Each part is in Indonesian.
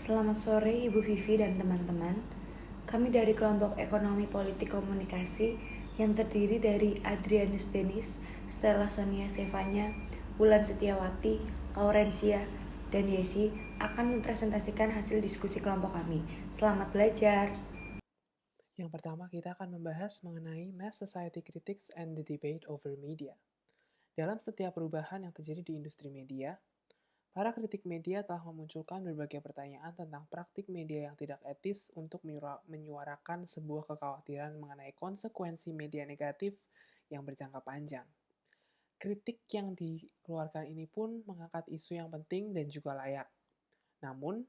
Selamat sore Ibu Vivi dan teman-teman. Kami dari kelompok Ekonomi Politik Komunikasi yang terdiri dari Adrianus Denis, Stella Sonia Sevanya, Wulan Setiawati, Aurencia, dan Yesi akan mempresentasikan hasil diskusi kelompok kami. Selamat belajar. Yang pertama, kita akan membahas mengenai Mass Society Critics and the Debate over Media. Dalam setiap perubahan yang terjadi di industri media, para kritik media telah memunculkan berbagai pertanyaan tentang praktik media yang tidak etis untuk menyuarakan sebuah kekhawatiran mengenai konsekuensi media negatif yang berjangka panjang. Kritik yang dikeluarkan ini pun mengangkat isu yang penting dan juga layak. Namun,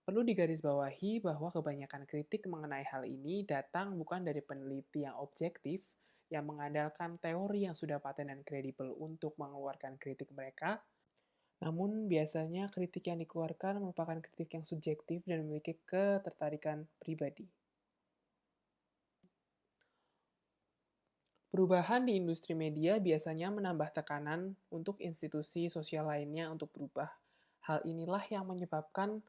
perlu digarisbawahi bahwa kebanyakan kritik mengenai hal ini datang bukan dari peneliti yang objektif, yang mengandalkan teori yang sudah paten dan kredibel untuk mengeluarkan kritik mereka, namun biasanya kritik yang dikeluarkan merupakan kritik yang subjektif dan memiliki ketertarikan pribadi. Perubahan di industri media biasanya menambah tekanan untuk institusi sosial lainnya untuk berubah. Hal inilah yang menyebabkan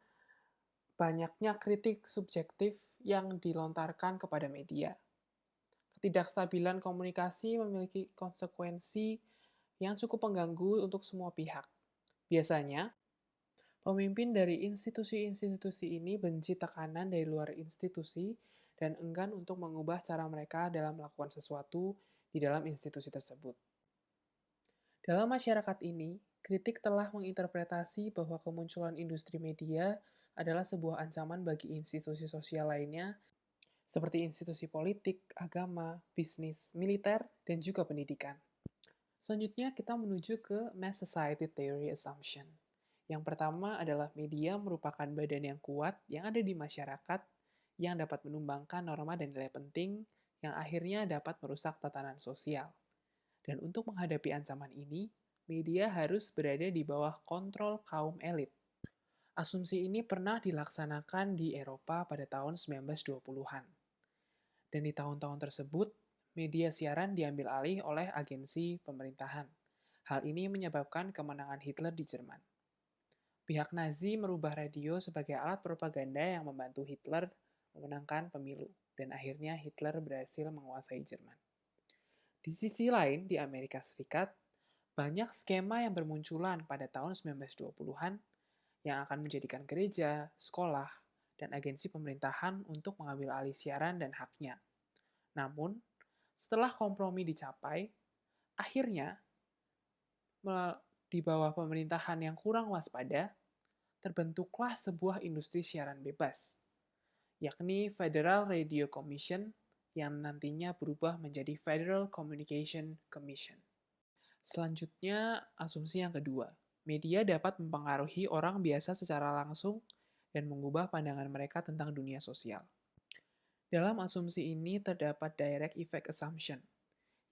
banyaknya kritik subjektif yang dilontarkan kepada media. Ketidakstabilan komunikasi memiliki konsekuensi yang cukup mengganggu untuk semua pihak. Biasanya, pemimpin dari institusi-institusi ini benci tekanan dari luar institusi dan enggan untuk mengubah cara mereka dalam melakukan sesuatu di dalam institusi tersebut. Dalam masyarakat ini, kritik telah menginterpretasi bahwa kemunculan industri media adalah sebuah ancaman bagi institusi sosial lainnya, seperti institusi politik, agama, bisnis, militer, dan juga pendidikan. Selanjutnya, kita menuju ke Mass Society Theory Assumption. Yang pertama adalah media merupakan badan yang kuat yang ada di masyarakat yang dapat menumbangkan norma dan nilai penting yang akhirnya dapat merusak tatanan sosial. Dan untuk menghadapi ancaman ini, media harus berada di bawah kontrol kaum elit. Asumsi ini pernah dilaksanakan di Eropa pada tahun 1920-an. Dan di tahun-tahun tersebut, media siaran diambil alih oleh agensi pemerintahan. Hal ini menyebabkan kemenangan Hitler di Jerman. Pihak Nazi merubah radio sebagai alat propaganda yang membantu Hitler memenangkan pemilu, dan akhirnya Hitler berhasil menguasai Jerman. Di sisi lain, di Amerika Serikat, banyak skema yang bermunculan pada tahun 1920-an yang akan menjadikan gereja, sekolah, dan agensi pemerintahan untuk mengambil alih siaran dan haknya. Namun, setelah kompromi dicapai, akhirnya di bawah pemerintahan yang kurang waspada, terbentuklah sebuah industri siaran bebas, yakni Federal Radio Commission yang nantinya berubah menjadi Federal Communication Commission. Selanjutnya, asumsi yang kedua. Media dapat mempengaruhi orang biasa secara langsung dan mengubah pandangan mereka tentang dunia sosial. Dalam asumsi ini terdapat direct effect assumption,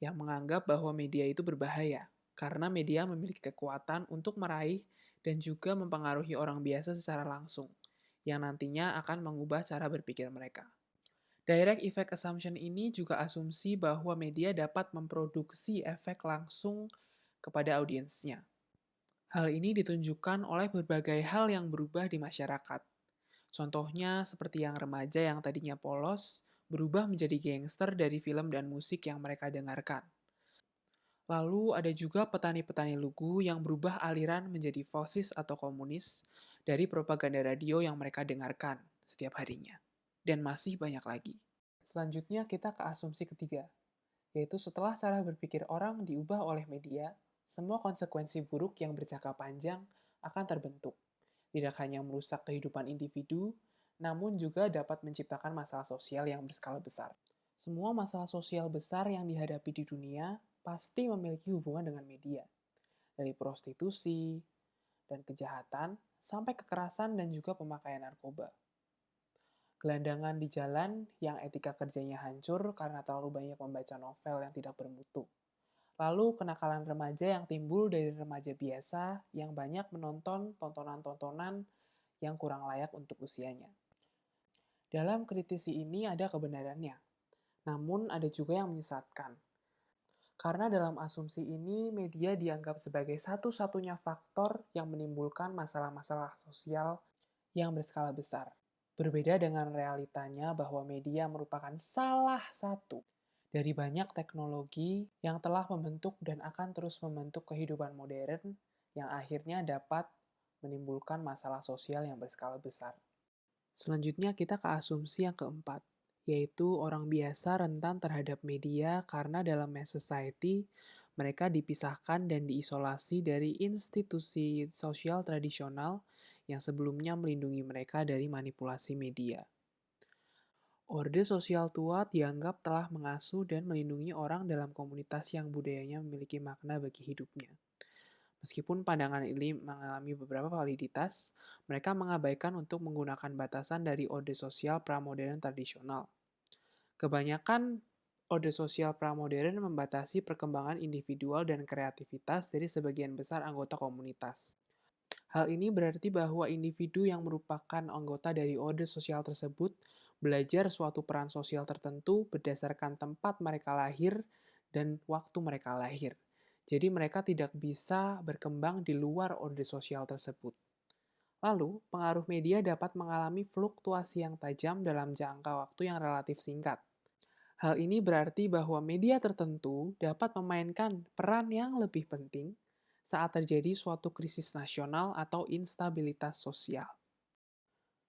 yang menganggap bahwa media itu berbahaya, karena media memiliki kekuatan untuk meraih dan juga mempengaruhi orang biasa secara langsung, yang nantinya akan mengubah cara berpikir mereka. Direct effect assumption ini juga asumsi bahwa media dapat memproduksi efek langsung kepada audiensnya. Hal ini ditunjukkan oleh berbagai hal yang berubah di masyarakat. Contohnya seperti yang remaja yang tadinya polos berubah menjadi gangster dari film dan musik yang mereka dengarkan. Lalu ada juga petani-petani lugu yang berubah aliran menjadi fasis atau komunis dari propaganda radio yang mereka dengarkan setiap harinya. Dan masih banyak lagi. Selanjutnya kita ke asumsi ketiga, yaitu setelah cara berpikir orang diubah oleh media, semua konsekuensi buruk yang berjangka panjang akan terbentuk. Tidak hanya merusak kehidupan individu, namun juga dapat menciptakan masalah sosial yang berskala besar. Semua masalah sosial besar yang dihadapi di dunia pasti memiliki hubungan dengan media. Dari prostitusi dan kejahatan sampai kekerasan dan juga pemakaian narkoba. Gelandangan di jalan yang etika kerjanya hancur karena terlalu banyak membaca novel yang tidak bermutu. Lalu kenakalan remaja yang timbul dari remaja biasa yang banyak menonton tontonan-tontonan yang kurang layak untuk usianya. Dalam kritisi ini ada kebenarannya, namun ada juga yang menyesatkan. Karena dalam asumsi ini, media dianggap sebagai satu-satunya faktor yang menimbulkan masalah-masalah sosial yang berskala besar. Berbeda dengan realitanya bahwa media merupakan salah satu dari banyak teknologi yang telah membentuk dan akan terus membentuk kehidupan modern yang akhirnya dapat menimbulkan masalah sosial yang berskala besar. Selanjutnya kita ke asumsi yang keempat, yaitu orang biasa rentan terhadap media karena dalam mass society mereka dipisahkan dan diisolasi dari institusi sosial tradisional yang sebelumnya melindungi mereka dari manipulasi media. Orde sosial tua dianggap telah mengasuh dan melindungi orang dalam komunitas yang budayanya memiliki makna bagi hidupnya. Meskipun pandangan ini mengalami beberapa validitas, mereka mengabaikan untuk menggunakan batasan dari orde sosial pramodern tradisional. Kebanyakan orde sosial pramodern membatasi perkembangan individual dan kreativitas dari sebagian besar anggota komunitas. Hal ini berarti bahwa individu yang merupakan anggota dari orde sosial tersebut belajar suatu peran sosial tertentu berdasarkan tempat mereka lahir dan waktu mereka lahir. Jadi mereka tidak bisa berkembang di luar orde sosial tersebut. Lalu, pengaruh media dapat mengalami fluktuasi yang tajam dalam jangka waktu yang relatif singkat. Hal ini berarti bahwa media tertentu dapat memainkan peran yang lebih penting saat terjadi suatu krisis nasional atau instabilitas sosial.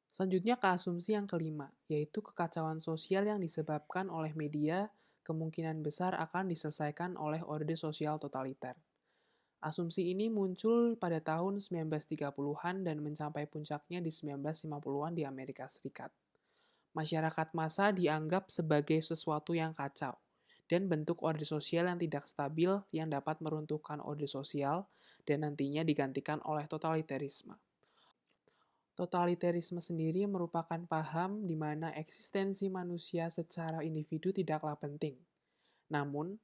Selanjutnya ke asumsi yang kelima, yaitu kekacauan sosial yang disebabkan oleh media kemungkinan besar akan diselesaikan oleh orde sosial totaliter. Asumsi ini muncul pada tahun 1930-an dan mencapai puncaknya di 1950-an di Amerika Serikat. Masyarakat massa dianggap sebagai sesuatu yang kacau, dan bentuk orde sosial yang tidak stabil yang dapat meruntuhkan orde sosial dan nantinya digantikan oleh totalitarisme. Totalitarisme sendiri merupakan paham di mana eksistensi manusia secara individu tidaklah penting. Namun,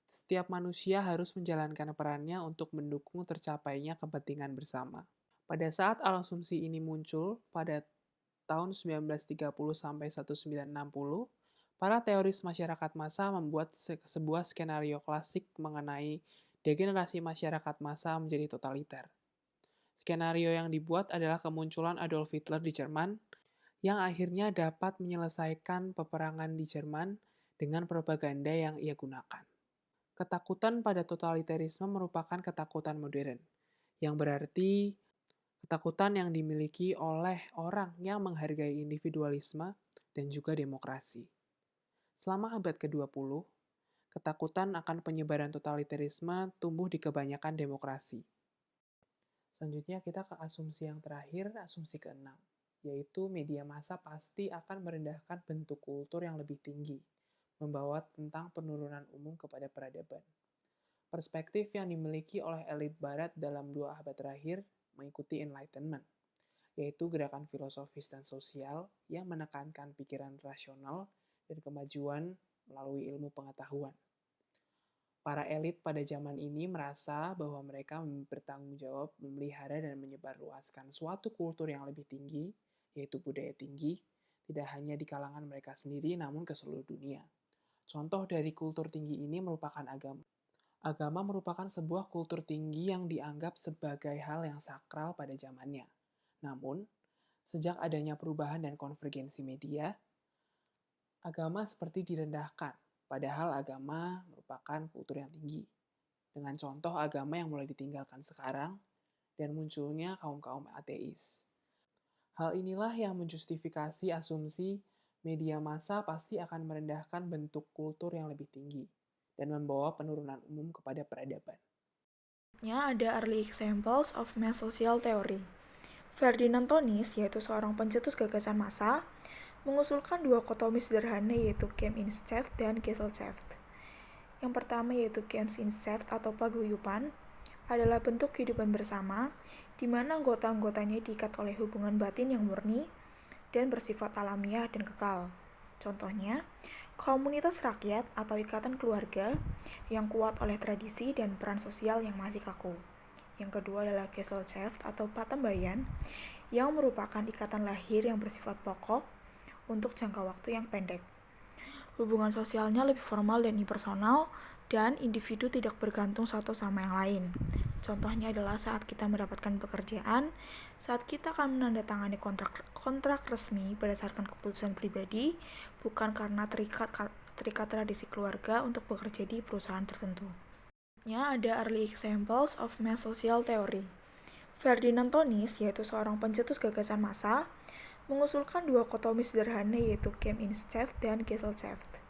setiap manusia harus menjalankan perannya untuk mendukung tercapainya kepentingan bersama. Pada saat asumsi ini muncul pada tahun 1930 sampai 1960, para teoris masyarakat massa membuat sebuah skenario klasik mengenai degenerasi masyarakat massa menjadi totaliter. Skenario yang dibuat adalah kemunculan Adolf Hitler di Jerman, yang akhirnya dapat menyelesaikan peperangan di Jerman dengan propaganda yang ia gunakan. Ketakutan pada totalitarisme merupakan ketakutan modern, yang berarti ketakutan yang dimiliki oleh orang yang menghargai individualisme dan juga demokrasi. Selama abad ke-20, ketakutan akan penyebaran totalitarisme tumbuh di kebanyakan demokrasi. Selanjutnya kita ke asumsi yang terakhir, asumsi ke-6, yaitu media massa pasti akan merendahkan bentuk kultur yang lebih tinggi, membawa tentang penurunan umum kepada peradaban. Perspektif yang dimiliki oleh elit barat dalam 2 abad terakhir mengikuti Enlightenment, yaitu gerakan filosofis dan sosial yang menekankan pikiran rasional dan kemajuan melalui ilmu pengetahuan. Para elit pada zaman ini merasa bahwa mereka bertanggung jawab memelihara dan menyebarluaskan suatu kultur yang lebih tinggi, yaitu budaya tinggi, tidak hanya di kalangan mereka sendiri namun ke seluruh dunia. Contoh dari kultur tinggi ini merupakan agama. Agama merupakan sebuah kultur tinggi yang dianggap sebagai hal yang sakral pada zamannya. Namun, sejak adanya perubahan dan konvergensi media, agama seperti direndahkan. Padahal agama merupakan kultur yang tinggi. Dengan contoh agama yang mulai ditinggalkan sekarang dan munculnya kaum-kaum ateis. Hal inilah yang menjustifikasi asumsi media massa pasti akan merendahkan bentuk kultur yang lebih tinggi dan membawa penurunan umum kepada peradaban. Ada early examples of mass social theory. Ferdinand Tönnies, yaitu seorang pencetus gagasan massa, mengusulkan 2 kotomi sederhana yaitu Gemeinschaft dan Gesellschaft. Yang pertama yaitu Gemeinschaft atau paguyuban adalah bentuk kehidupan bersama di mana anggota-anggotanya diikat oleh hubungan batin yang murni dan bersifat alamiah dan kekal. Contohnya, komunitas rakyat atau ikatan keluarga yang kuat oleh tradisi dan peran sosial yang masih kaku. Yang kedua adalah Gesellschaft atau patembayan yang merupakan ikatan lahir yang bersifat pokok untuk jangka waktu yang pendek. Hubungan sosialnya lebih formal dan impersonal dan individu tidak bergantung satu sama yang lain. Contohnya adalah saat kita mendapatkan pekerjaan, saat kita akan menandatangani kontrak resmi berdasarkan keputusan pribadi, bukan karena terikat tradisi keluarga untuk bekerja di perusahaan tertentu. Ada early examples of mass social theory. Ferdinand Tönnies, yaitu seorang pencetus gagasan massa, mengusulkan dua kotomi sederhana yaitu Gemeinschaft dan Gesellschaft.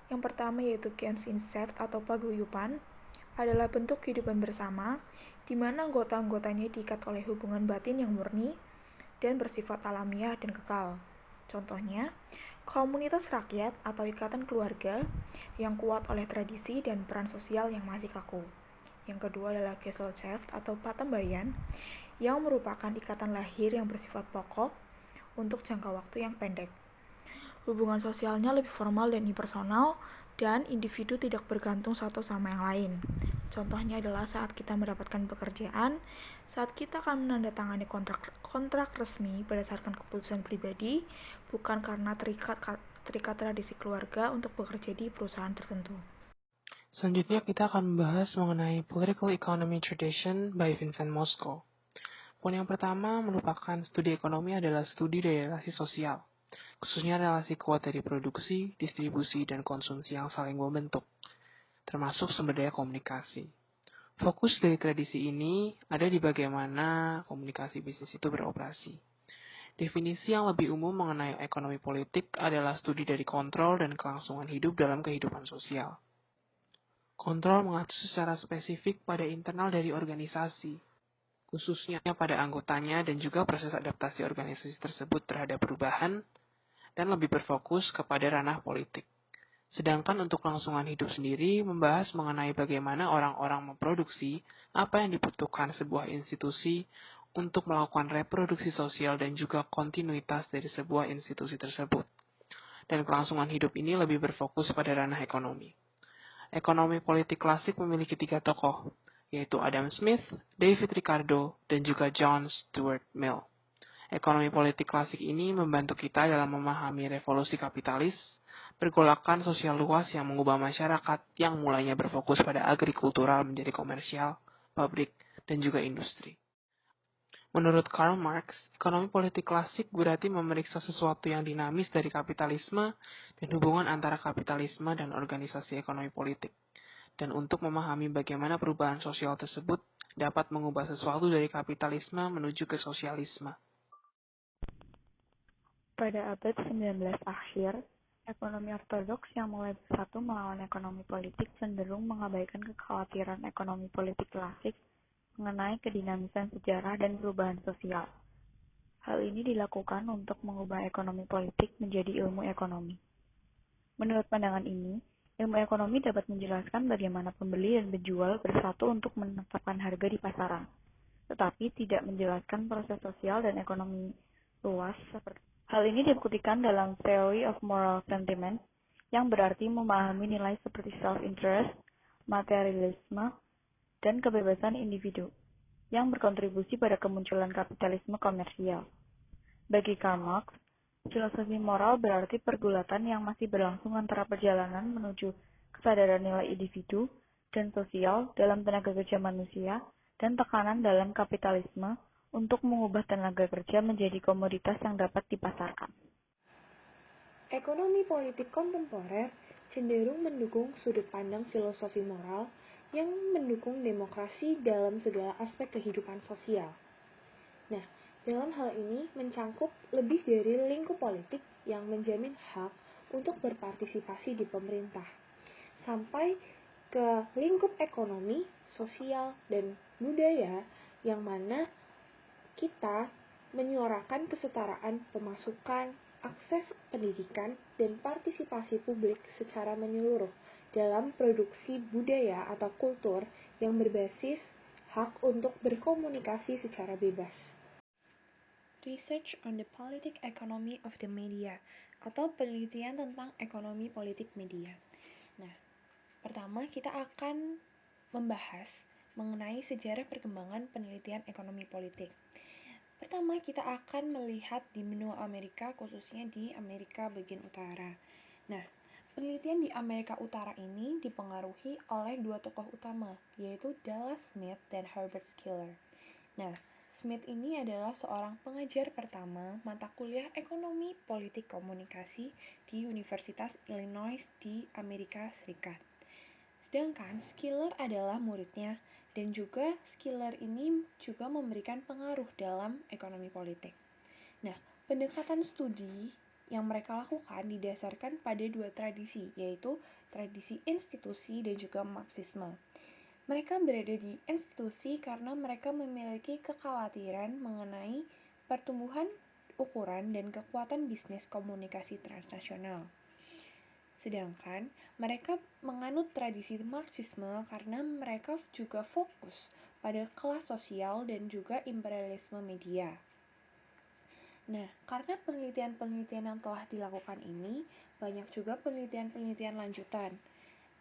Yang pertama yaitu Gemeinschaft atau paguyuban adalah bentuk kehidupan bersama di mana anggota-anggotanya diikat oleh hubungan batin yang murni dan bersifat alamiah dan kekal. Contohnya, komunitas rakyat atau ikatan keluarga yang kuat oleh tradisi dan peran sosial yang masih kaku. Yang kedua adalah Gesellschaft atau patembayan yang merupakan ikatan lahir yang bersifat pokok untuk jangka waktu yang pendek. Hubungan sosialnya lebih formal dan impersonal, dan individu tidak bergantung satu sama yang lain. Contohnya adalah saat kita mendapatkan pekerjaan, saat kita akan menandatangani kontrak resmi berdasarkan keputusan pribadi, bukan karena terikat tradisi keluarga untuk bekerja di perusahaan tertentu. Selanjutnya kita akan membahas mengenai Political Economy Tradition by Vincent Mosco. Poin yang pertama merupakan studi ekonomi adalah studi dari relasi sosial, khususnya relasi kuat dari produksi, distribusi, dan konsumsi yang saling membentuk, termasuk sumber daya komunikasi. Fokus dari tradisi ini ada di bagaimana komunikasi bisnis itu beroperasi. Definisi yang lebih umum mengenai ekonomi politik adalah studi dari kontrol dan kelangsungan hidup dalam kehidupan sosial. Kontrol mengatur secara spesifik pada internal dari organisasi, khususnya pada anggotanya dan juga proses adaptasi organisasi tersebut terhadap perubahan, dan lebih berfokus kepada ranah politik. Sedangkan untuk kelangsungan hidup sendiri membahas mengenai bagaimana orang-orang memproduksi apa yang dibutuhkan sebuah institusi untuk melakukan reproduksi sosial dan juga kontinuitas dari sebuah institusi tersebut. Dan kelangsungan hidup ini lebih berfokus pada ranah ekonomi. Ekonomi politik klasik memiliki 3 tokoh, yaitu Adam Smith, David Ricardo, dan juga John Stuart Mill. Ekonomi politik klasik ini membantu kita dalam memahami revolusi kapitalis, pergolakan sosial luas yang mengubah masyarakat yang mulanya berfokus pada agrikultural menjadi komersial, pabrik, dan juga industri. Menurut Karl Marx, ekonomi politik klasik berarti memeriksa sesuatu yang dinamis dari kapitalisme dan hubungan antara kapitalisme dan organisasi ekonomi politik, dan untuk memahami bagaimana perubahan sosial tersebut dapat mengubah sesuatu dari kapitalisme menuju ke sosialisme. Pada abad 19 akhir, ekonomi ortodoks yang mulai bersatu melawan ekonomi politik cenderung mengabaikan kekhawatiran ekonomi politik klasik mengenai kedinamisan sejarah dan perubahan sosial. Hal ini dilakukan untuk mengubah ekonomi politik menjadi ilmu ekonomi. Menurut pandangan ini, ilmu ekonomi dapat menjelaskan bagaimana pembeli dan penjual bersatu untuk menetapkan harga di pasaran, tetapi tidak menjelaskan proses sosial dan ekonomi luas seperti hal ini dibuktikan dalam Theory of Moral Sentiment, yang berarti memahami nilai seperti self-interest, materialisme, dan kebebasan individu, yang berkontribusi pada kemunculan kapitalisme komersial. Bagi Karl Marx, filosofi moral berarti pergulatan yang masih berlangsung antara perjalanan menuju kesadaran nilai individu dan sosial dalam tenaga kerja manusia dan tekanan dalam kapitalisme untuk mengubah tenaga kerja menjadi komoditas yang dapat dipasarkan. Ekonomi politik kontemporer cenderung mendukung sudut pandang filosofi moral yang mendukung demokrasi dalam segala aspek kehidupan sosial. Nah, dalam hal ini mencangkup lebih dari lingkup politik yang menjamin hak untuk berpartisipasi di pemerintah, sampai ke lingkup ekonomi, sosial, dan budaya yang mana kita menyuarakan kesetaraan pemasukan, akses pendidikan, dan partisipasi publik secara menyeluruh dalam produksi budaya atau kultur yang berbasis hak untuk berkomunikasi secara bebas. Research on the Politic Economy of the Media atau penelitian tentang ekonomi politik media. Nah, pertama kita akan membahas mengenai sejarah perkembangan penelitian ekonomi politik. Pertama, kita akan melihat di benua Amerika, khususnya di Amerika bagian utara. Nah, penelitian di Amerika Utara ini dipengaruhi oleh dua tokoh utama, yaitu Dallas Smith dan Herbert Schiller. Nah, Smith ini adalah seorang pengajar pertama mata kuliah ekonomi politik komunikasi di Universitas Illinois di Amerika Serikat. Sedangkan Schiller adalah muridnya, dan juga Schiller ini juga memberikan pengaruh dalam ekonomi politik. Nah, pendekatan studi yang mereka lakukan didasarkan pada dua tradisi, yaitu tradisi institusi dan juga Marxisme. Mereka berada di institusi karena mereka memiliki kekhawatiran mengenai pertumbuhan ukuran dan kekuatan bisnis komunikasi transnasional. Sedangkan mereka menganut tradisi Marxisme karena mereka juga fokus pada kelas sosial dan juga imperialisme media. Nah, karena penelitian-penelitian yang telah dilakukan ini, banyak juga penelitian-penelitian lanjutan.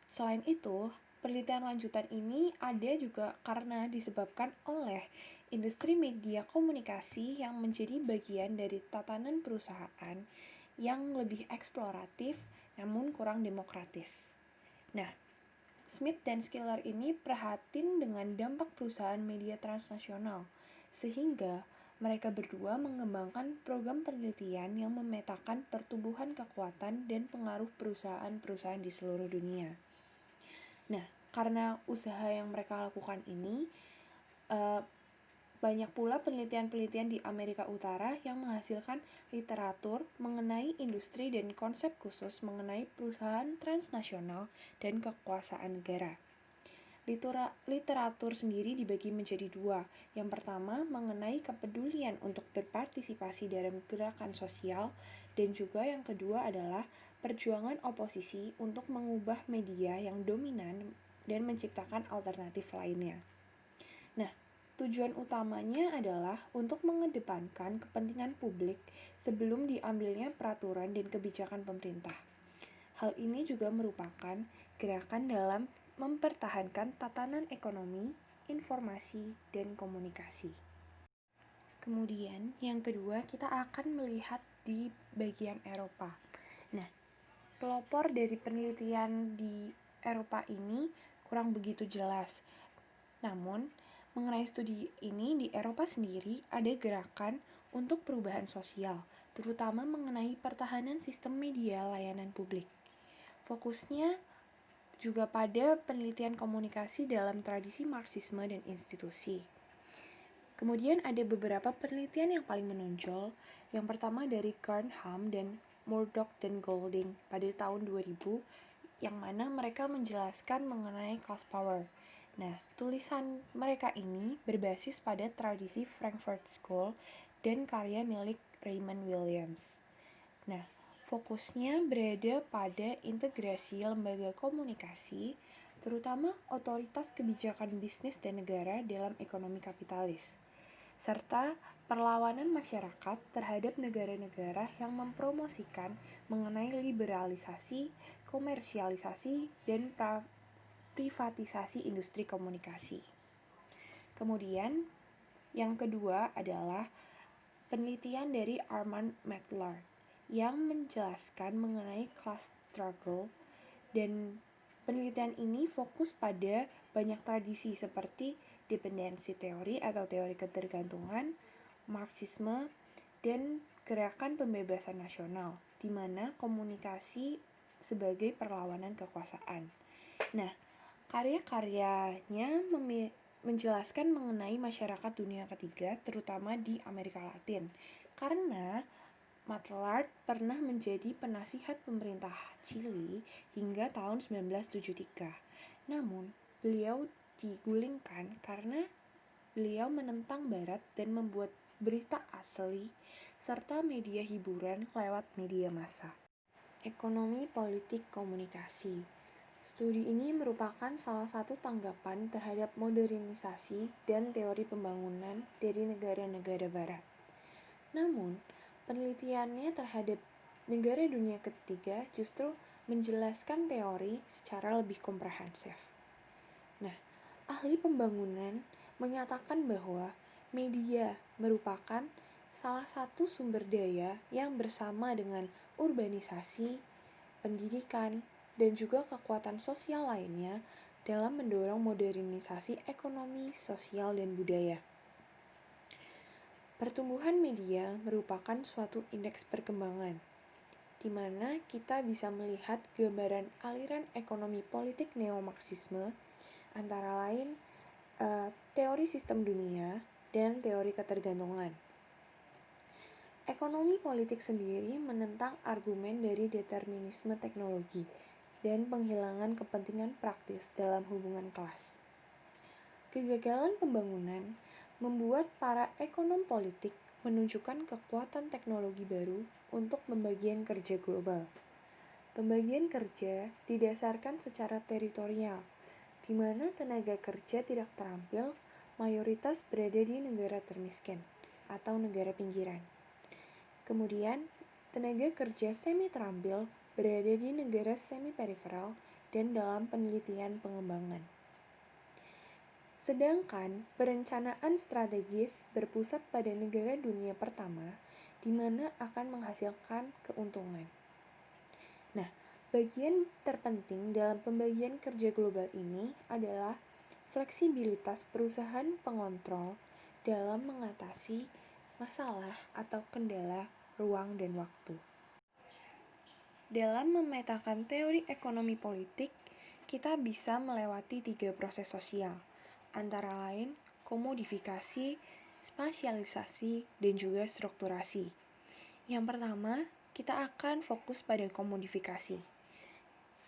Selain itu, penelitian lanjutan ini ada juga karena disebabkan oleh industri media komunikasi yang menjadi bagian dari tatanan perusahaan yang lebih eksploratif namun kurang demokratis. Nah, Smith dan Schiller ini prihatin dengan dampak perusahaan media transnasional, sehingga mereka berdua mengembangkan program penelitian yang memetakan pertumbuhan kekuatan dan pengaruh perusahaan-perusahaan di seluruh dunia. Nah, karena usaha yang mereka lakukan ini, banyak pula penelitian-penelitian di Amerika Utara yang menghasilkan literatur mengenai industri dan konsep khusus mengenai perusahaan transnasional dan kekuasaan negara. Literatur sendiri dibagi menjadi dua. Yang pertama mengenai kepedulian untuk berpartisipasi dalam gerakan sosial, dan juga yang kedua adalah perjuangan oposisi untuk mengubah media yang dominan dan menciptakan alternatif lainnya. Nah, tujuan utamanya adalah untuk mengedepankan kepentingan publik sebelum diambilnya peraturan dan kebijakan pemerintah. Hal ini juga merupakan gerakan dalam mempertahankan tatanan ekonomi, informasi, dan komunikasi. Kemudian, yang kedua, kita akan melihat di bagian Eropa. Nah, pelopor dari penelitian di Eropa ini kurang begitu jelas. Namun, mengenai studi ini di Eropa sendiri ada gerakan untuk perubahan sosial, terutama mengenai pertahanan sistem media layanan publik. Fokusnya juga pada penelitian komunikasi dalam tradisi Marxisme dan institusi. Kemudian ada beberapa penelitian yang paling menonjol. Yang pertama dari Grantham dan Murdoch dan Golding pada tahun 2000, yang mana mereka menjelaskan mengenai class power. Nah, tulisan mereka ini berbasis pada tradisi Frankfurt School dan karya milik Raymond Williams. Nah, fokusnya berada pada integrasi lembaga komunikasi, terutama otoritas kebijakan bisnis dan negara dalam ekonomi kapitalis, serta perlawanan masyarakat terhadap negara-negara yang mempromosikan mengenai liberalisasi, komersialisasi, dan privatisasi industri komunikasi. Kemudian, yang kedua adalah penelitian dari Armand Matlard yang menjelaskan mengenai class struggle, dan penelitian ini fokus pada banyak tradisi seperti dependensi teori atau teori ketergantungan, Marxisme, dan gerakan pembebasan nasional, di mana komunikasi sebagai perlawanan kekuasaan. Nah, karya-karyanya menjelaskan mengenai masyarakat dunia ketiga, terutama di Amerika Latin, karena Matlard pernah menjadi penasihat pemerintah Chili hingga tahun 1973. Namun, beliau digulingkan karena beliau menentang Barat dan membuat berita asli serta media hiburan lewat media massa. Ekonomi politik komunikasi. Studi ini merupakan salah satu tanggapan terhadap modernisasi dan teori pembangunan dari negara-negara Barat. Namun, penelitiannya terhadap negara dunia ketiga justru menjelaskan teori secara lebih komprehensif. Nah, ahli pembangunan menyatakan bahwa media merupakan salah satu sumber daya yang bersama dengan urbanisasi, pendidikan, dan juga kekuatan sosial lainnya dalam mendorong modernisasi ekonomi, sosial, dan budaya. Pertumbuhan media merupakan suatu indeks perkembangan, di mana kita bisa melihat gambaran aliran ekonomi politik neo-Marxisme, antara lain teori sistem dunia dan teori ketergantungan. Ekonomi politik sendiri menentang argumen dari determinisme teknologi dan penghilangan kepentingan praktis dalam hubungan kelas. Kegagalan pembangunan membuat para ekonom politik menunjukkan kekuatan teknologi baru untuk pembagian kerja global. Pembagian kerja didasarkan secara teritorial, di mana tenaga kerja tidak terampil mayoritas berada di negara termiskin atau negara pinggiran. Kemudian, tenaga kerja semi terampil berada di negara semi periferal dan dalam penelitian pengembangan. Sedangkan perencanaan strategis berpusat pada negara dunia pertama, di mana akan menghasilkan keuntungan. Nah, bagian terpenting dalam pembagian kerja global ini adalah fleksibilitas perusahaan pengontrol dalam mengatasi masalah atau kendala ruang dan waktu. Dalam memetakan teori ekonomi politik, kita bisa melewati 3 proses sosial, antara lain komodifikasi, spasialisasi, dan juga strukturasi. Yang pertama, kita akan fokus pada komodifikasi.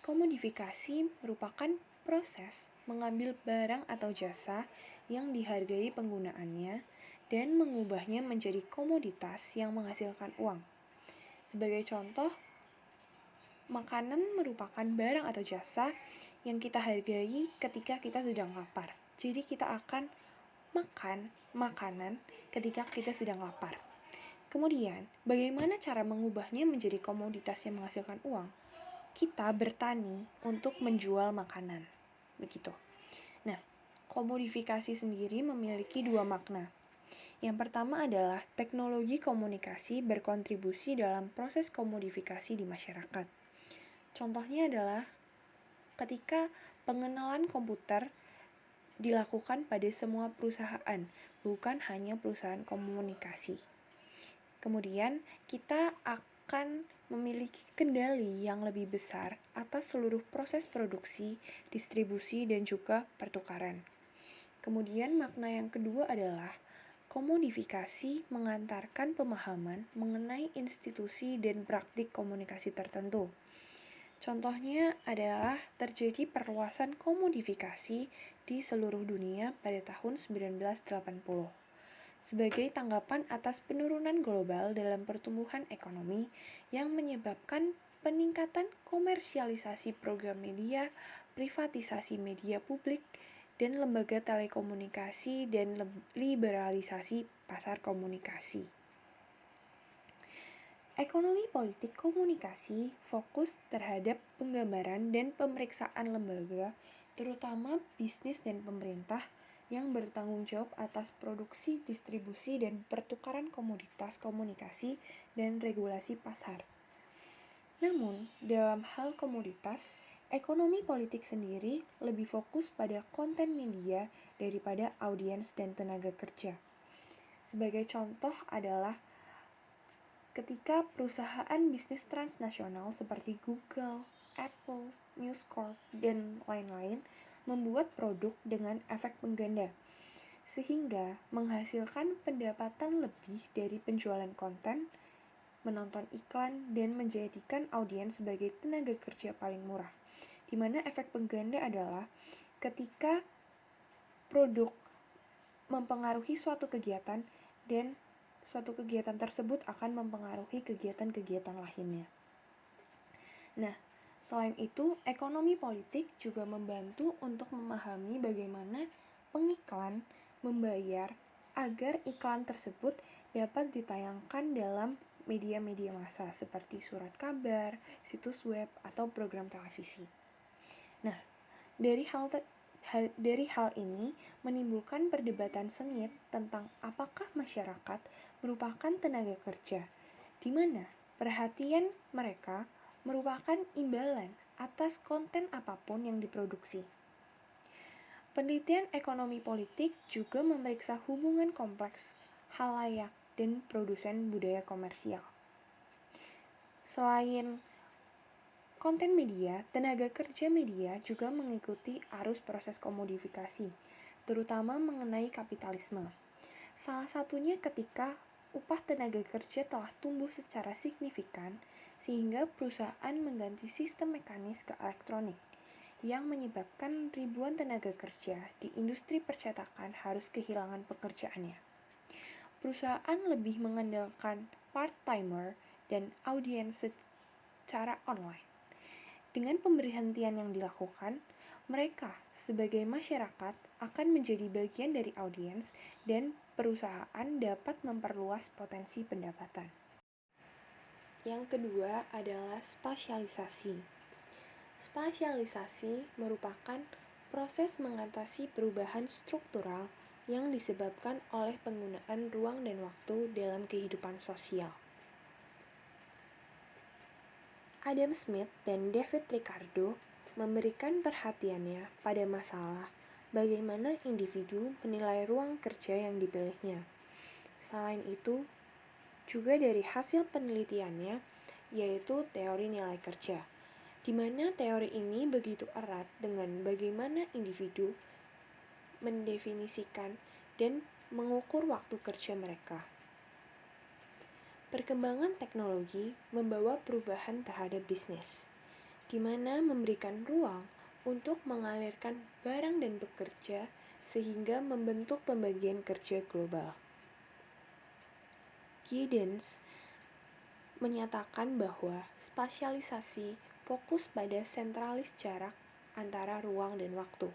Komodifikasi merupakan proses mengambil barang atau jasa yang dihargai penggunaannya dan mengubahnya menjadi komoditas yang menghasilkan uang. Sebagai contoh, makanan merupakan barang atau jasa yang kita hargai ketika kita sedang lapar. Jadi kita akan makan makanan ketika kita sedang lapar. Kemudian, bagaimana cara mengubahnya menjadi komoditas yang menghasilkan uang? Kita bertani untuk menjual makanan. Begitu. Nah, komodifikasi sendiri memiliki 2 makna. Yang pertama adalah teknologi komunikasi berkontribusi dalam proses komodifikasi di masyarakat. Contohnya adalah ketika pengenalan komputer dilakukan pada semua perusahaan, bukan hanya perusahaan komunikasi. Kemudian, kita akan memiliki kendali yang lebih besar atas seluruh proses produksi, distribusi, dan juga pertukaran. Kemudian, makna yang kedua adalah komodifikasi mengantarkan pemahaman mengenai institusi dan praktik komunikasi tertentu. Contohnya adalah terjadi perluasan komodifikasi di seluruh dunia pada tahun 1980. Sebagai tanggapan atas penurunan global dalam pertumbuhan ekonomi yang menyebabkan peningkatan komersialisasi program media, privatisasi media publik, dan lembaga telekomunikasi dan liberalisasi pasar komunikasi. Ekonomi politik komunikasi fokus terhadap penggambaran dan pemeriksaan lembaga, terutama bisnis dan pemerintah, yang bertanggung jawab atas produksi, distribusi, dan pertukaran komoditas komunikasi dan regulasi pasar. Namun, dalam hal komoditas, ekonomi politik sendiri lebih fokus pada konten media daripada audiens dan tenaga kerja. Sebagai contoh adalah ketika perusahaan bisnis transnasional seperti Google, Apple, News Corp, dan lain-lain membuat produk dengan efek pengganda, sehingga menghasilkan pendapatan lebih dari penjualan konten, menonton iklan, dan menjadikan audiens sebagai tenaga kerja paling murah. Di mana efek pengganda adalah ketika produk mempengaruhi suatu kegiatan dan suatu kegiatan tersebut akan mempengaruhi kegiatan-kegiatan lainnya. Nah, selain itu, ekonomi politik juga membantu untuk memahami bagaimana pengiklan membayar agar iklan tersebut dapat ditayangkan dalam media-media massa seperti surat kabar, situs web, atau program televisi. Nah, dari hal ini menimbulkan perdebatan sengit tentang apakah masyarakat merupakan tenaga kerja, di mana perhatian mereka merupakan imbalan atas konten apapun yang diproduksi. Penelitian ekonomi politik juga memeriksa hubungan kompleks khalayak dan produsen budaya komersial. Selain konten media, tenaga kerja media juga mengikuti arus proses komodifikasi, terutama mengenai kapitalisme. Salah satunya ketika upah tenaga kerja telah tumbuh secara signifikan sehingga perusahaan mengganti sistem mekanis ke elektronik, yang menyebabkan ribuan tenaga kerja di industri percetakan harus kehilangan pekerjaannya. Perusahaan lebih mengandalkan part-timer dan audiens secara online. Dengan pemberhentian yang dilakukan, mereka sebagai masyarakat akan menjadi bagian dari audiens dan perusahaan dapat memperluas potensi pendapatan. Yang kedua adalah spasialisasi. Spasialisasi merupakan proses mengatasi perubahan struktural yang disebabkan oleh penggunaan ruang dan waktu dalam kehidupan sosial. Adam Smith dan David Ricardo memberikan perhatiannya pada masalah bagaimana individu menilai ruang kerja yang dipilihnya. Selain itu, juga dari hasil penelitiannya, yaitu teori nilai kerja, di mana teori ini begitu erat dengan bagaimana individu mendefinisikan dan mengukur waktu kerja mereka. Perkembangan teknologi membawa perubahan terhadap bisnis, di mana memberikan ruang untuk mengalirkan barang dan pekerja sehingga membentuk pembagian kerja global. Giddens menyatakan bahwa spasialisasi fokus pada sentralis jarak antara ruang dan waktu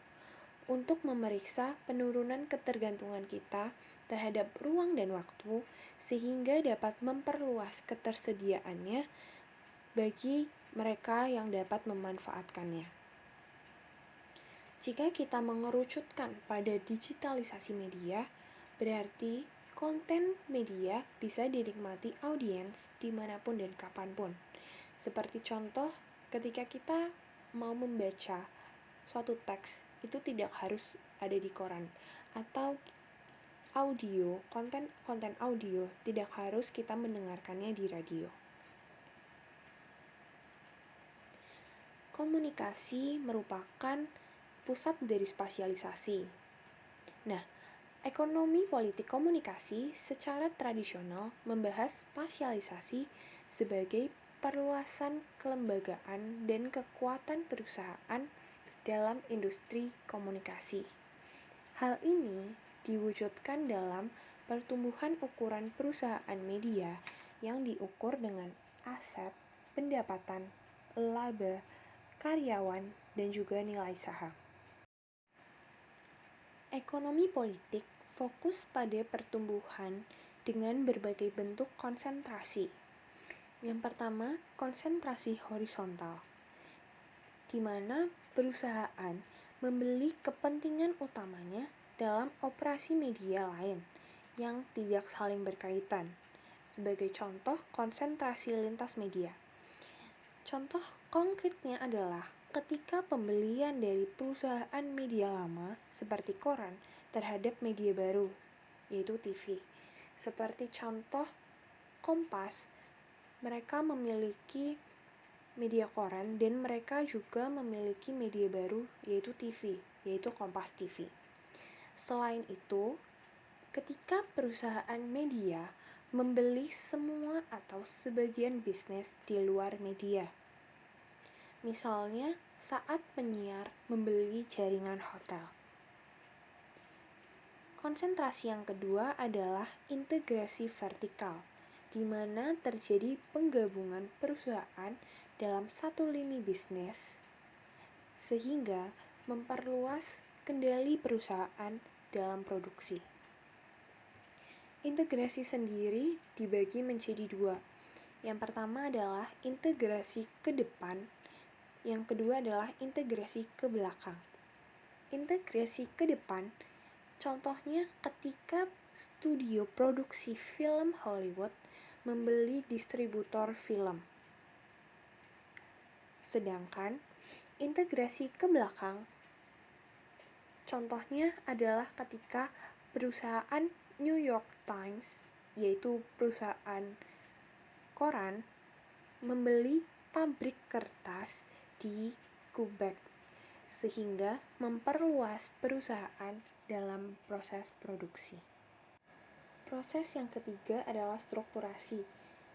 untuk memeriksa penurunan ketergantungan kita terhadap ruang dan waktu sehingga dapat memperluas ketersediaannya bagi mereka yang dapat memanfaatkannya. Jika kita mengerucutkan pada digitalisasi media, berarti konten media bisa dinikmati audiens dimanapun dan kapanpun. Seperti contoh, ketika kita mau membaca suatu teks, itu tidak harus ada di koran, atau audio, konten audio tidak harus kita mendengarkannya di radio. Komunikasi merupakan pusat dari spasialisasi. Nah, ekonomi politik komunikasi secara tradisional membahas spasialisasi sebagai perluasan kelembagaan dan kekuatan perusahaan dalam industri komunikasi. Hal ini diwujudkan dalam pertumbuhan ukuran perusahaan media yang diukur dengan aset, pendapatan, laba, karyawan, dan juga nilai saham. Ekonomi politik fokus pada pertumbuhan dengan berbagai bentuk konsentrasi. Yang pertama, konsentrasi horizontal, di mana perusahaan membeli kepentingan utamanya dalam operasi media lain yang tidak saling berkaitan. Sebagai contoh, konsentrasi lintas media. Contoh konkretnya adalah ketika pembelian dari perusahaan media lama seperti koran terhadap media baru, yaitu TV. Seperti contoh Kompas, mereka memiliki media koran dan mereka juga memiliki media baru yaitu TV, yaitu Kompas TV. Selain itu, ketika perusahaan media membeli semua atau sebagian bisnis di luar media. Misalnya, saat penyiar membeli jaringan hotel. Konsentrasi yang kedua adalah integrasi vertikal, di mana terjadi penggabungan perusahaan dalam satu lini bisnis, sehingga memperluas kendali perusahaan dalam produksi. Integrasi sendiri dibagi menjadi dua. Yang pertama adalah integrasi ke depan, yang kedua adalah integrasi ke belakang. Integrasi ke depan, contohnya ketika studio produksi film Hollywood membeli distributor film. Sedangkan integrasi ke belakang, contohnya adalah ketika perusahaan New York Times, yaitu perusahaan koran, membeli pabrik kertas di Quebec, sehingga memperluas perusahaan dalam proses produksi. Proses yang ketiga adalah strukturasi,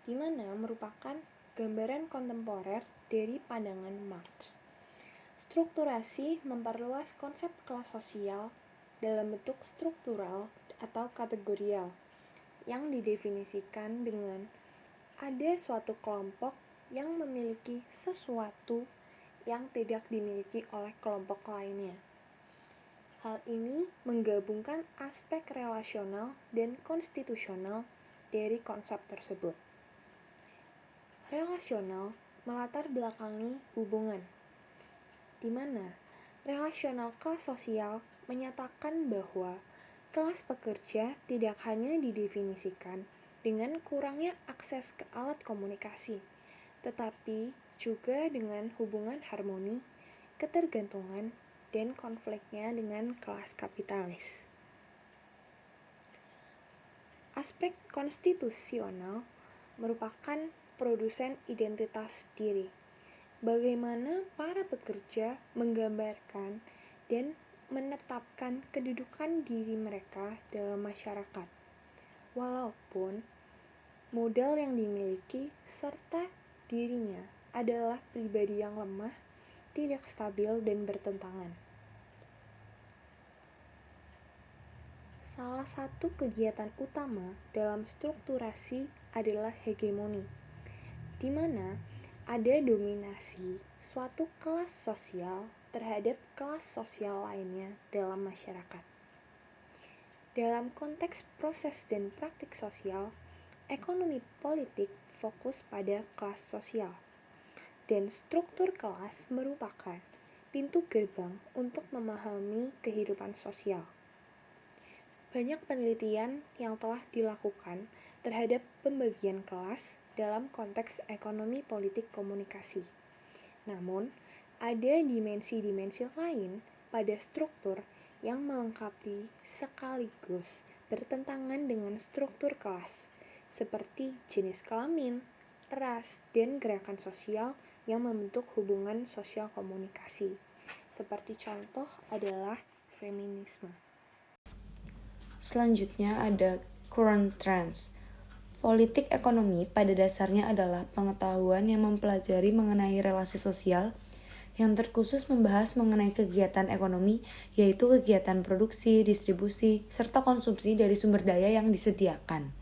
di mana merupakan gambaran kontemporer dari pandangan Marx. Strukturasi memperluas konsep kelas sosial dalam bentuk struktural atau kategorial, yang didefinisikan dengan ada suatu kelompok yang memiliki sesuatu yang tidak dimiliki oleh kelompok lainnya. Hal ini menggabungkan aspek relasional dan konstitusional dari konsep tersebut. Relasional melatar belakangi hubungan, di mana relasional kelas sosial menyatakan bahwa kelas pekerja tidak hanya didefinisikan dengan kurangnya akses ke alat komunikasi, tetapi juga dengan hubungan harmoni, ketergantungan, dan konfliknya dengan kelas kapitalis. Aspek konstitusional merupakan produsen identitas diri, bagaimana para pekerja menggambarkan dan menetapkan kedudukan diri mereka dalam masyarakat, walaupun modal yang dimiliki serta dirinya adalah pribadi yang lemah, tidak stabil, dan bertentangan. Salah satu kegiatan utama dalam strukturasi adalah hegemoni, di mana ada dominasi suatu kelas sosial terhadap kelas sosial lainnya dalam masyarakat. Dalam konteks proses dan praktik sosial, ekonomi politik fokus pada kelas sosial, dan struktur kelas merupakan pintu gerbang untuk memahami kehidupan sosial. Banyak penelitian yang telah dilakukan terhadap pembagian kelas dalam konteks ekonomi politik komunikasi. Namun, ada dimensi-dimensi lain pada struktur yang melengkapi sekaligus bertentangan dengan struktur kelas, seperti jenis kelamin, ras, dan gerakan sosial yang membentuk hubungan sosial komunikasi. Seperti contoh adalah feminisme. Selanjutnya ada current trends. Politik ekonomi pada dasarnya adalah pengetahuan yang mempelajari mengenai relasi sosial yang terkhusus membahas mengenai kegiatan ekonomi, yaitu kegiatan produksi, distribusi, serta konsumsi dari sumber daya yang disediakan.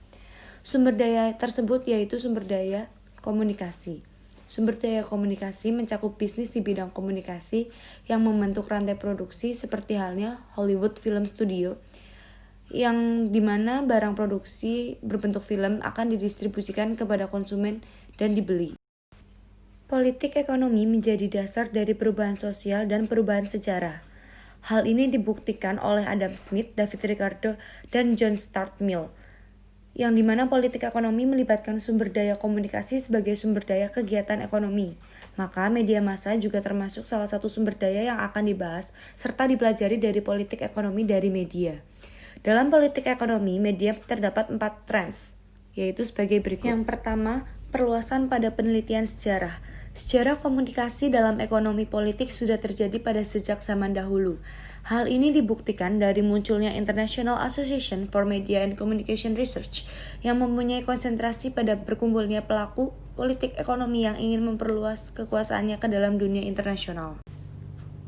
Sumber daya tersebut yaitu sumber daya komunikasi. Sumber daya komunikasi mencakup bisnis di bidang komunikasi yang membentuk rantai produksi seperti halnya Hollywood Film Studio, yang dimana barang produksi berbentuk film akan didistribusikan kepada konsumen dan dibeli. Politik ekonomi menjadi dasar dari perubahan sosial dan perubahan sejarah. Hal ini dibuktikan oleh Adam Smith, David Ricardo, dan John Stuart Mill, yang dimana politik ekonomi melibatkan sumber daya komunikasi sebagai sumber daya kegiatan ekonomi. Maka media massa juga termasuk salah satu sumber daya yang akan dibahas serta dipelajari dari politik ekonomi dari media. Dalam politik ekonomi, media terdapat 4 trends, yaitu sebagai berikut. Yang pertama, perluasan pada penelitian sejarah. Sejarah komunikasi dalam ekonomi politik sudah terjadi pada sejak zaman dahulu. Hal ini dibuktikan dari munculnya International Association for Media and Communication Research yang mempunyai konsentrasi pada berkumpulnya pelaku politik ekonomi yang ingin memperluas kekuasaannya ke dalam dunia internasional.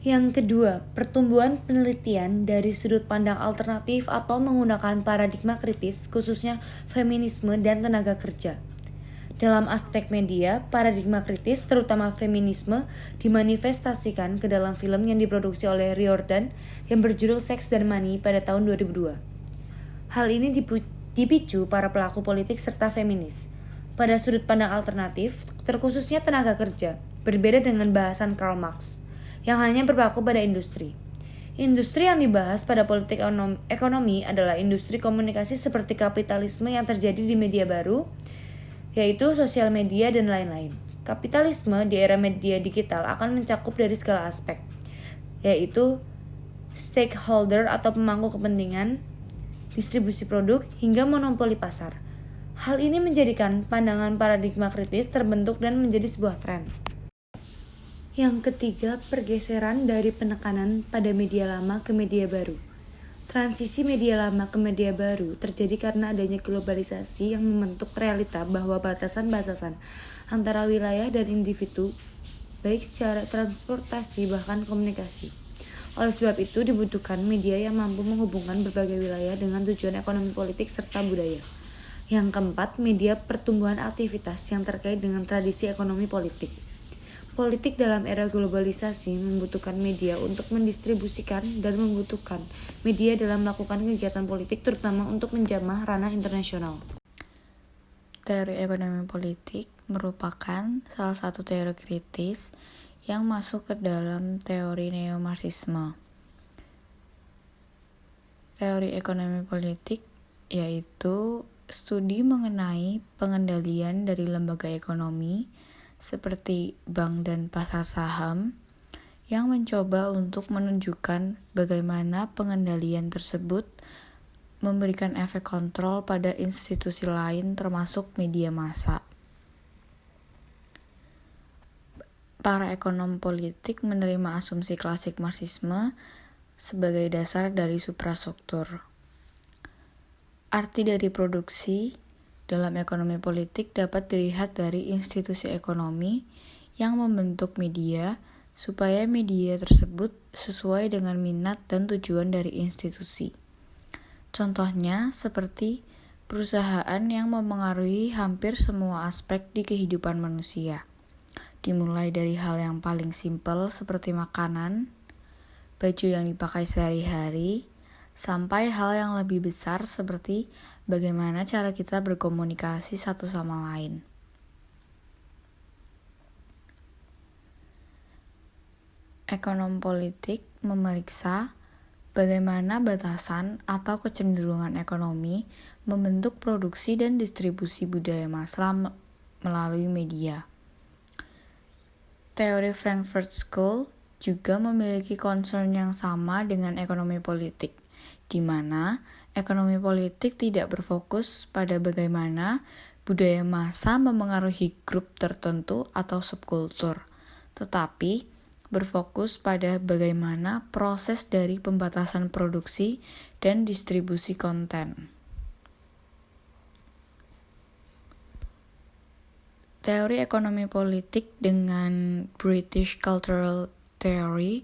Yang kedua, pertumbuhan penelitian dari sudut pandang alternatif atau menggunakan paradigma kritis, khususnya feminisme dan tenaga kerja. Dalam aspek media, paradigma kritis, terutama feminisme, dimanifestasikan ke dalam film yang diproduksi oleh Riordan yang berjudul Sex dan Money pada tahun 2002. Hal ini dipicu para pelaku politik serta feminis. Pada sudut pandang alternatif, terkhususnya tenaga kerja, berbeda dengan bahasan Karl Marx yang hanya berpaku pada industri. Industri yang dibahas pada politik ekonomi adalah industri komunikasi seperti kapitalisme yang terjadi di media baru, yaitu sosial media dan lain-lain. Kapitalisme di era media digital akan mencakup dari segala aspek, yaitu stakeholder atau pemangku kepentingan, distribusi produk, hingga monopoli pasar. Hal ini menjadikan pandangan paradigma kritis terbentuk dan menjadi sebuah tren. Yang ketiga, pergeseran dari penekanan pada media lama ke media baru. Transisi media lama ke media baru terjadi karena adanya globalisasi yang membentuk realita bahwa batasan-batasan antara wilayah dan individu, baik secara transportasi bahkan komunikasi. Oleh sebab itu, dibutuhkan media yang mampu menghubungkan berbagai wilayah dengan tujuan ekonomi politik serta budaya. Yang keempat, media pertumbuhan aktivitas yang terkait dengan tradisi ekonomi politik. Politik dalam era globalisasi membutuhkan media untuk mendistribusikan dan membutuhkan media dalam melakukan kegiatan politik, terutama untuk menjamah ranah internasional. Teori ekonomi politik merupakan salah satu teori kritis yang masuk ke dalam teori neo-marxisme. Teori ekonomi politik yaitu studi mengenai pengendalian dari lembaga ekonomi seperti bank dan pasar saham yang mencoba untuk menunjukkan bagaimana pengendalian tersebut memberikan efek kontrol pada institusi lain termasuk media massa. Para ekonom politik menerima asumsi klasik Marxisme sebagai dasar dari suprastruktur. Arti dari produksi dalam ekonomi politik dapat dilihat dari institusi ekonomi yang membentuk media supaya media tersebut sesuai dengan minat dan tujuan dari institusi. Contohnya seperti perusahaan yang memengaruhi hampir semua aspek di kehidupan manusia. Dimulai dari hal yang paling simpel seperti makanan, baju yang dipakai sehari-hari, sampai hal yang lebih besar seperti bagaimana cara kita berkomunikasi satu sama lain. Ekonom politik memeriksa bagaimana batasan atau kecenderungan ekonomi membentuk produksi dan distribusi budaya massa melalui media. Teori Frankfurt School juga memiliki concern yang sama dengan ekonomi politik, di mana ekonomi politik tidak berfokus pada bagaimana budaya massa memengaruhi grup tertentu atau subkultur, tetapi berfokus pada bagaimana proses dari pembatasan produksi dan distribusi konten. Teori ekonomi politik dengan British Cultural Theory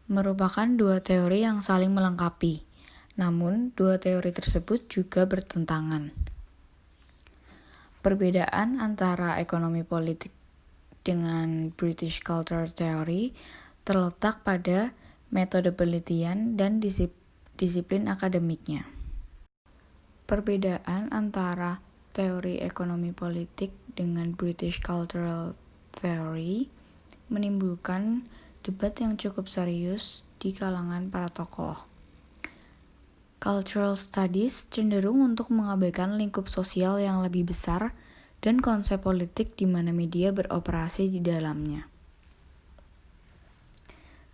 merupakan dua teori yang saling melengkapi, namun dua teori tersebut juga bertentangan. Perbedaan antara ekonomi politik dengan British Cultural Theory terletak pada metode penelitian dan disiplin akademiknya. Perbedaan antara teori ekonomi politik dengan British Cultural Theory menimbulkan debat yang cukup serius di kalangan para tokoh. Cultural Studies cenderung untuk mengabaikan lingkup sosial yang lebih besar dan konsep politik di mana media beroperasi di dalamnya.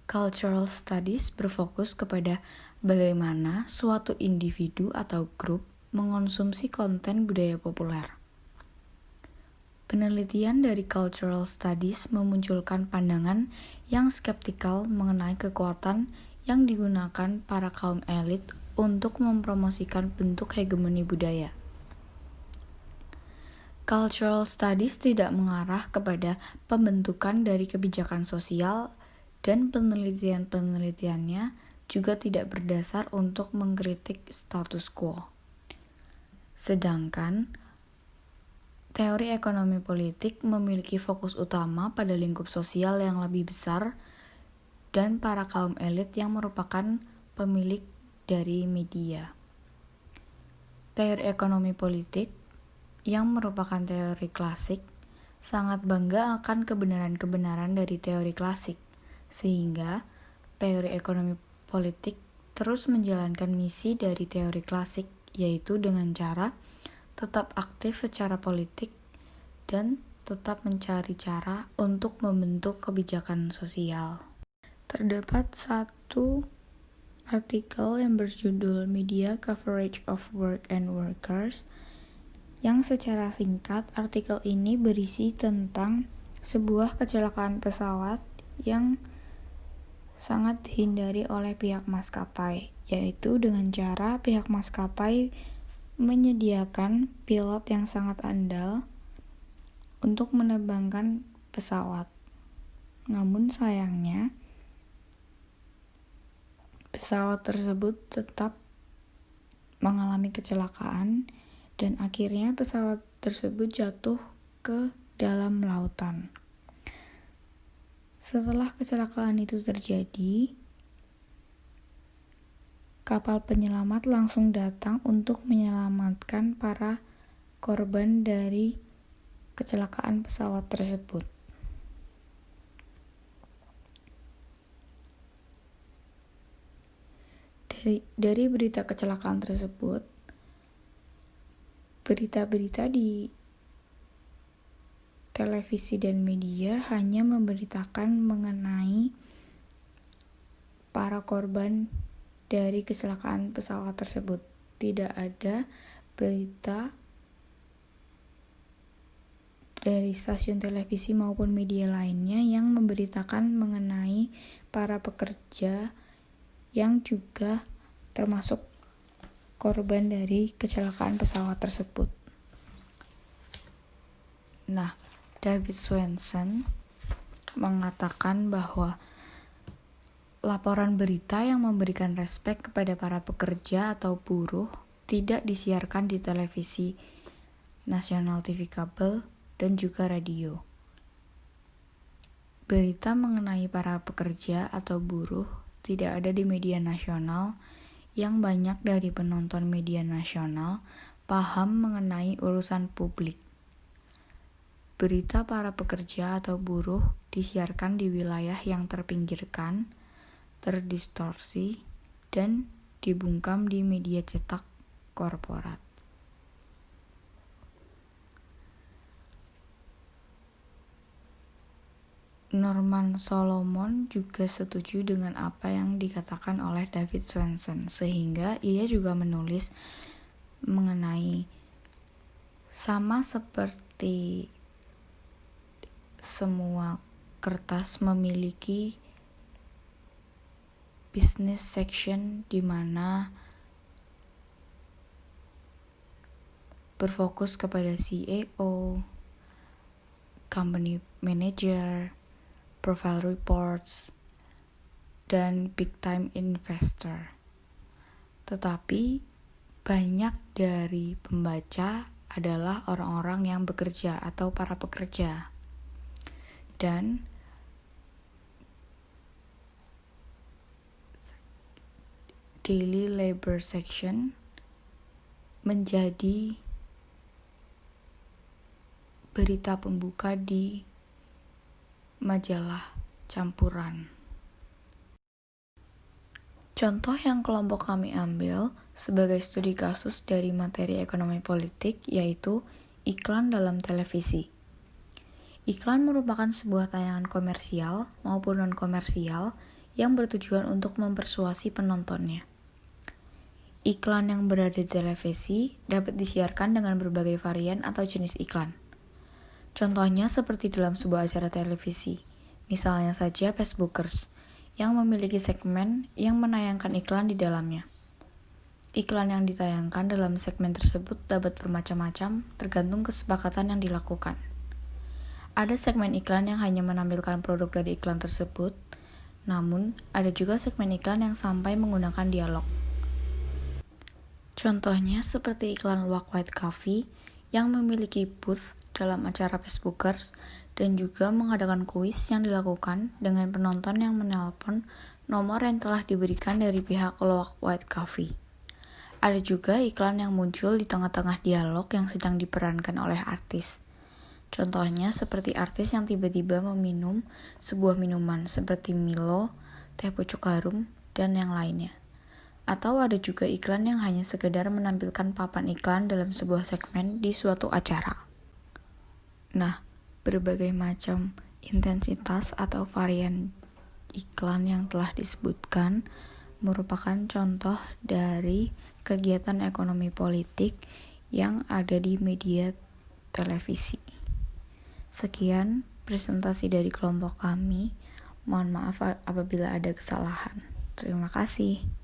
Cultural Studies berfokus kepada bagaimana suatu individu atau grup mengonsumsi konten budaya populer. Penelitian dari Cultural Studies memunculkan pandangan yang skeptikal mengenai kekuatan yang digunakan para kaum elit untuk mempromosikan bentuk hegemoni budaya. Cultural Studies tidak mengarah kepada pembentukan dari kebijakan sosial dan penelitian-penelitiannya juga tidak berdasar untuk mengkritik status quo. Sedangkan teori ekonomi politik memiliki fokus utama pada lingkup sosial yang lebih besar dan para kaum elit yang merupakan pemilik dari media. Teori ekonomi politik yang merupakan teori klasik sangat bangga akan kebenaran-kebenaran dari teori klasik, sehingga teori ekonomi politik terus menjalankan misi dari teori klasik, yaitu dengan cara tetap aktif secara politik dan tetap mencari cara untuk membentuk kebijakan sosial. Terdapat satu artikel yang berjudul Media Coverage of Work and Workers, yang secara singkat artikel ini berisi tentang sebuah kecelakaan pesawat yang sangat dihindari oleh pihak maskapai, yaitu dengan cara pihak maskapai menyediakan pilot yang sangat andal untuk menerbangkan pesawat. Namun sayangnya, pesawat tersebut tetap mengalami kecelakaan dan akhirnya pesawat tersebut jatuh ke dalam lautan. Setelah kecelakaan itu terjadi, kapal penyelamat langsung datang untuk menyelamatkan para korban dari kecelakaan pesawat tersebut. Dari berita kecelakaan tersebut, berita-berita di televisi dan media hanya memberitakan mengenai para korban dari kecelakaan pesawat tersebut. Tidak ada berita dari stasiun televisi maupun media lainnya yang memberitakan mengenai para pekerja yang juga termasuk korban dari kecelakaan pesawat tersebut. Nah, David Swensen mengatakan bahwa laporan berita yang memberikan respek kepada para pekerja atau buruh tidak disiarkan di televisi nasional, TV kabel, dan juga radio. Berita mengenai para pekerja atau buruh tidak ada di media nasional yang banyak dari penonton media nasional paham mengenai urusan publik. Berita para pekerja atau buruh disiarkan di wilayah yang terpinggirkan, terdistorsi, dan dibungkam di media cetak korporat. Norman Solomon juga setuju dengan apa yang dikatakan oleh David Swensen, sehingga ia juga menulis mengenai sama seperti semua kertas memiliki business section di mana berfokus kepada CEO, company manager, profile reports, dan big time investor. Tetapi banyak dari pembaca adalah orang-orang yang bekerja atau para pekerja. Dan daily labor section menjadi berita pembuka di majalah campuran. Contoh yang kelompok kami ambil sebagai studi kasus dari materi ekonomi politik yaitu iklan dalam televisi. Iklan merupakan sebuah tayangan komersial maupun non-komersial yang bertujuan untuk mempersuasi penontonnya. Iklan yang berada di televisi dapat disiarkan dengan berbagai varian atau jenis iklan. Contohnya seperti dalam sebuah acara televisi, misalnya saja Facebookers, yang memiliki segmen yang menayangkan iklan di dalamnya. Iklan yang ditayangkan dalam segmen tersebut dapat bermacam-macam tergantung kesepakatan yang dilakukan. Ada segmen iklan yang hanya menampilkan produk dari iklan tersebut, namun ada juga segmen iklan yang sampai menggunakan dialog. Contohnya seperti iklan Walk White Coffee yang memiliki booth dalam acara Facebookers dan juga mengadakan kuis yang dilakukan dengan penonton yang menelpon nomor yang telah diberikan dari pihak Walk White Coffee. Ada juga iklan yang muncul di tengah-tengah dialog yang sedang diperankan oleh artis. Contohnya seperti artis yang tiba-tiba meminum sebuah minuman seperti Milo, teh pucuk harum, dan yang lainnya. Atau ada juga iklan yang hanya sekedar menampilkan papan iklan dalam sebuah segmen di suatu acara. Nah, berbagai macam intensitas atau varian iklan yang telah disebutkan merupakan contoh dari kegiatan ekonomi politik yang ada di media televisi. Sekian presentasi dari kelompok kami. Mohon maaf apabila ada kesalahan. Terima kasih.